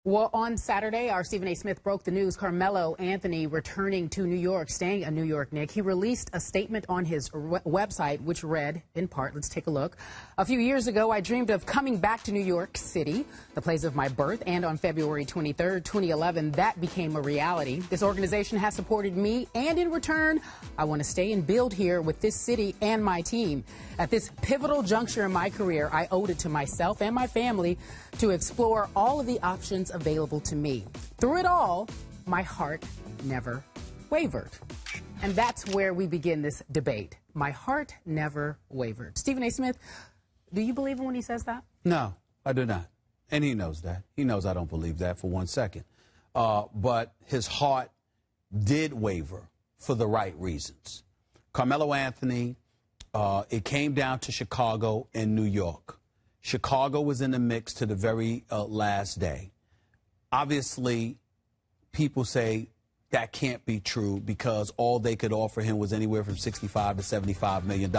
Well, on Saturday, our Stephen A. Smith broke the news. Carmelo Anthony returning to New York, staying in New York, Nick. He released a statement on his website, which read, in part, let's take a look. A few years ago, I dreamed of coming back to New York City, the place of my birth, and on February 23rd, 2011, that became a reality. This organization has supported me, and in return, I want to stay and build here with this city and my team. At this pivotal juncture in my career, I owed it to myself and my family to explore all of the options available to me. Through it all, my heart never wavered. And that's where we begin this debate. My heart never wavered. Stephen A. Smith, do you believe him when he says that? No, I do not. And he knows that. He knows I don't believe that for 1 second. But his heart did waver for the right reasons. Carmelo Anthony, it came down to Chicago and New York. Chicago was in the mix to the very last day. Obviously, people say that can't be true because all they could offer him was anywhere from $65 to $75 million,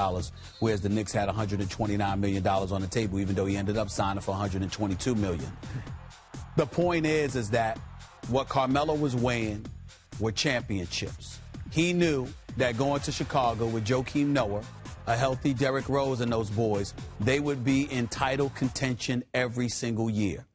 whereas the Knicks had $129 million on the table, even though he ended up signing for $122 million. The point is that what Carmelo was weighing were championships. He knew that going to Chicago with Joakim Noah, a healthy Derrick Rose and those boys, they would be in title contention every single year.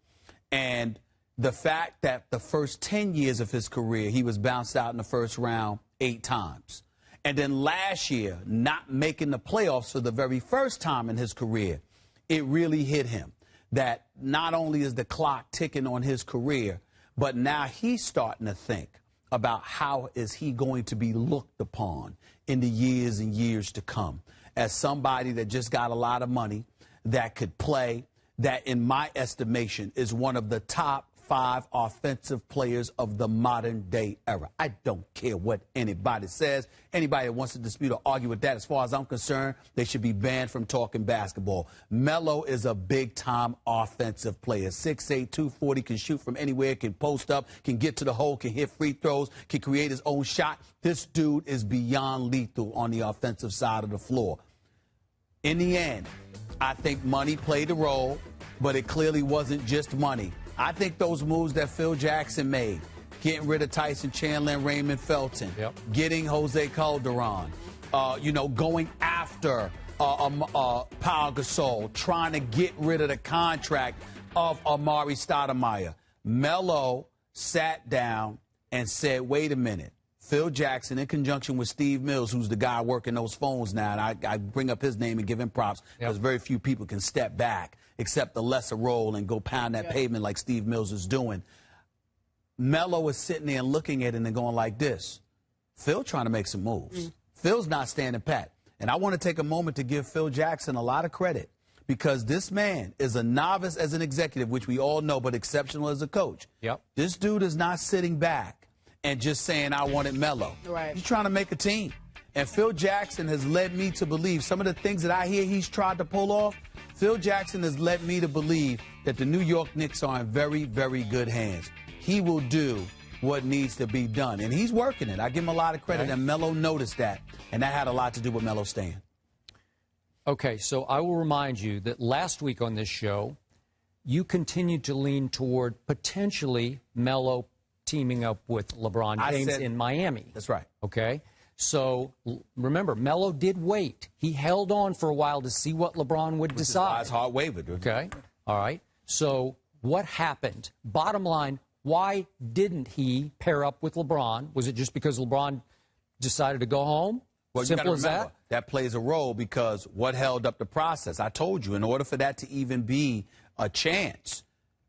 And the fact that the first 10 years of his career, he was bounced out in the first round 8 times. And then last year, not making the playoffs for the very first time in his career, it really hit him that not only is the clock ticking on his career, but now he's starting to think about how is he going to be looked upon in the years and years to come as somebody that just got a lot of money, that could play, that in my estimation is one of the top 5 offensive players of the modern day era. I don't care what anybody says. Anybody that wants to dispute or argue with that, as far as I'm concerned, they should be banned from talking basketball. Melo is a big-time offensive player. 6'8", 240, can shoot from anywhere, can post up, can get to the hole, can hit free throws, can create his own shot. This dude is beyond lethal on the offensive side of the floor. In the end, I think money played a role, but it clearly wasn't just money. I think those moves that Phil Jackson made, getting rid of Tyson Chandler and Raymond Felton, getting Jose Calderon, going after Pau Gasol, trying to get rid of the contract of Amari Stoudemire. Melo sat down and said, wait a minute. Phil Jackson, in conjunction with Steve Mills, who's the guy working those phones now, and I bring up his name and give him props because very few people can step back, accept the lesser role, and go pound that pavement like Steve Mills is doing. Melo is sitting there and looking at it and going like this. Phil trying to make some moves. Phil's not standing pat. And I want to take a moment to give Phil Jackson a lot of credit because this man is a novice as an executive, which we all know, but exceptional as a coach. This dude is not sitting back and just saying, I wanted Melo. He's trying to make a team. And Phil Jackson has led me to believe some of the things that I hear he's tried to pull off. Phil Jackson has led me to believe that the New York Knicks are in very, very good hands. He will do what needs to be done. And he's working it. I give him a lot of credit. And Melo noticed that. And that had a lot to do with Melo staying. Okay, so I will remind you that last week on this show, you continued to lean toward potentially Melo teaming up with LeBron James in Miami. That's right. Okay? So, remember, Melo did wait. He held on for a while to see what LeBron would decide. His heart wavered. Okay? All right. So, what happened? Bottom line, why didn't he pair up with LeBron? Was it just because LeBron decided to go home? Well, Simple as that? That plays a role because what held up the process? I told you, in order for that to even be a chance,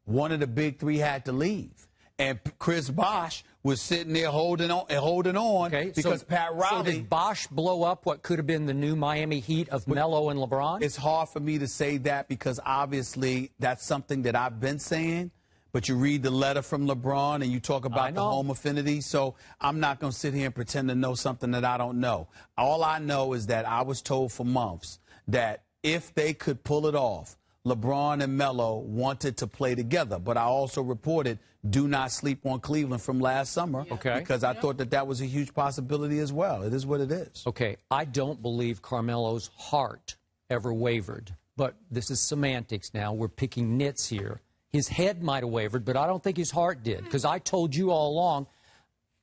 one of the big 3 had to leave. And Chris Bosh was sitting there holding on because Pat Riley. So did Bosh blow up what could have been the new Miami Heat of Melo and LeBron? It's hard for me to say that because obviously that's something that I've been saying. But you read the letter from LeBron and you talk about the home affinity. So I'm not going to sit here and pretend to know something that I don't know. All I know is that I was told for months that if they could pull it off, LeBron and Melo wanted to play together. But I also reported, do not sleep on Cleveland from last summer. Because I thought that that was a huge possibility as well. It is what it is. Okay. I don't believe Carmelo's heart ever wavered. But this is semantics now. We're picking nits here. His head might have wavered, but I don't think his heart did, because I told you all along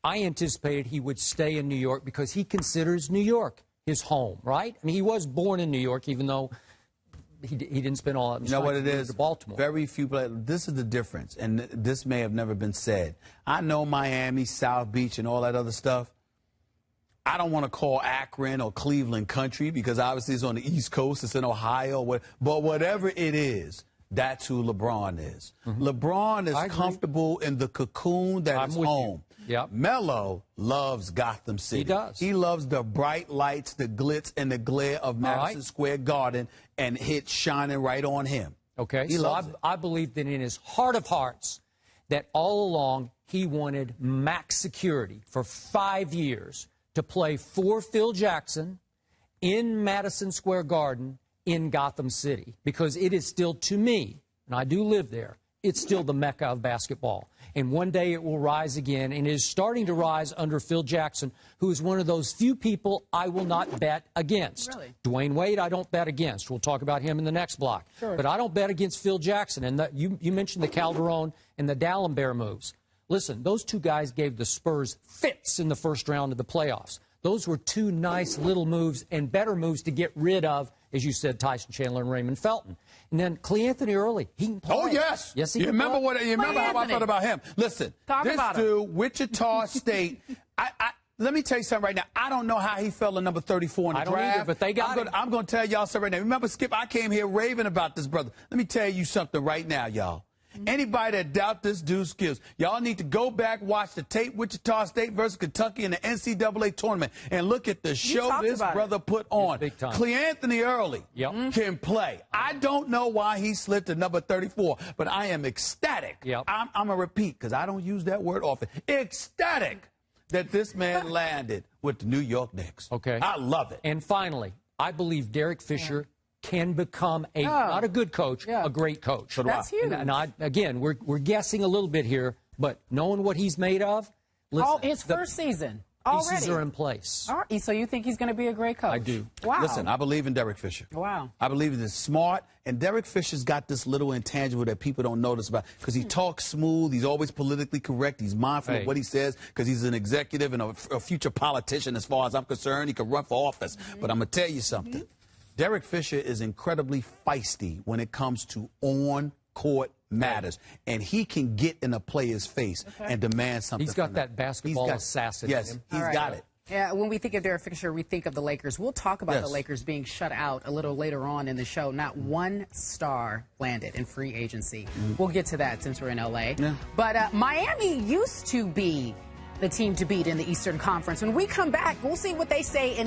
I anticipated he would stay in New York because he considers New York his home, right? I mean, he was born in New York, even though he didn't spend all that time. You know what it is? To Baltimore. Very few players. This is the difference, and this may have never been said. I know Miami, South Beach, and all that other stuff. I don't want to call Akron or Cleveland country because obviously it's on the East Coast, it's in Ohio, but whatever it is, that's who LeBron is. LeBron is comfortable in the cocoon that is home. Yep. Melo loves Gotham City. He does. He loves the bright lights, the glitz, and the glare of Madison Square Garden, and it's shining right on him. Okay, he loves it. I believe that in his heart of hearts that all along he wanted max security for 5 years to play for Phil Jackson in Madison Square Garden in Gotham City, because it is still, to me, and I do live there, it's still the mecca of basketball. And one day it will rise again, and it is starting to rise under Phil Jackson, who is one of those few people I will not bet against. Really? Dwayne Wade, I don't bet against. We'll talk about him in the next block. Sure. But I don't bet against Phil Jackson. And you mentioned the Calderon and the D'Alembert moves. Listen, those two guys gave the Spurs fits in the first round of the playoffs. Those were two nice little moves and better moves to get rid of, as you said, Tyson Chandler and Raymond Felton. And then Cleanthony Early, he can play. Oh, yes. Yes, he you can remember play. You remember how I thought about him? Listen, this dude, Wichita State, let me tell you something right now. I don't know how he fell in number 34 in the draft. I don't either, but they got him. I'm going to tell y'all something right now. Remember, Skip, I came here raving about this brother. Let me tell you something right now, y'all. Anybody that doubt this dude's skills, y'all need to go back, watch the tape, Wichita State versus Kentucky in the NCAA tournament, and look at the show this brother put on. Cleanthony Early can play. I don't know why he slipped to number 34, but I am ecstatic. I'm going to repeat, because I don't use that word often. Ecstatic that this man landed with the New York Knicks. Okay. I love it. And finally, I believe Derek Fisher can become not a good coach, a great coach. That's huge. And again, we're guessing a little bit here, but knowing what he's made of, listen, his first season pieces already are in place. All right, so you think he's going to be a great coach? I do. Wow. Listen, I believe in Derek Fisher. Wow. I believe he's smart, and Derek Fisher's got this little intangible that people don't notice about, because he talks smooth, he's always politically correct, he's mindful of what he says, because he's an executive and a future politician as far as I'm concerned. He could run for office. But I'm going to tell you something. Derek Fisher is incredibly feisty when it comes to on-court matters, and he can get in a player's face and demand something. He's got that basketball assassin in him. He's got it. Yeah, when we think of Derek Fisher, we think of the Lakers. We'll talk about the Lakers being shut out a little later on in the show. Not one star landed in free agency. We'll get to that since we're in L.A. But Miami used to be the team to beat in the Eastern Conference. When we come back, we'll see what they say in